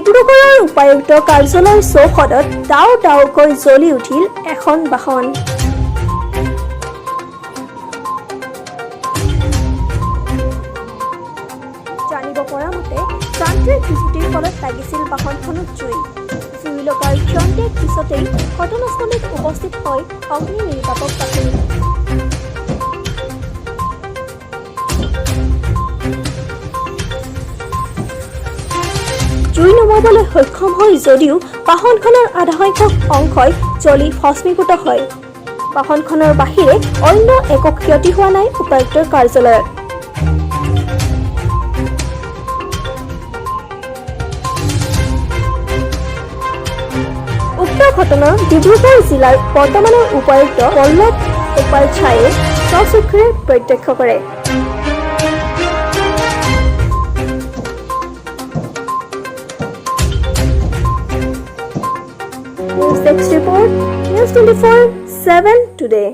ডিব্ৰুগড়ৰ উপায়ুক্ত কাৰ্যালয়ৰ চৌহদত ডাও ডাওকৈ জ্বলি উঠিল এখন বাহন। জানিব পৰা মতে যান্ত্ৰিক বিজুতিৰ ফলত লাগিছিল বাহনখনত জুই। জুই লগাৰ ক্ষন্তেক পিছতেই ঘটনাস্থলীত উপস্থিত হয় অগ্নি নিৰ্বাপক বাহিনী। জুই নুমাবলৈ সক্ষম হয় যদিও বাহনখনৰ আধা সংখ্যক অংশই জ্বলি ভস্মীভূত হয়। বাহনখনৰ বাহিৰে অন্য একো ক্ষতি হোৱা নাই উপায়ুক্তৰ কাৰ্যালয়ত। উক্ত ঘটনা ডিব্ৰুগড় জিলাৰ বৰ্তমানৰ উপায়ুক্ত পল্লৱ উপাধ্যায়ে স্বচক্ষুৰে প্ৰত্যক্ষ কৰে। News Desk Report, News 24/7 Today.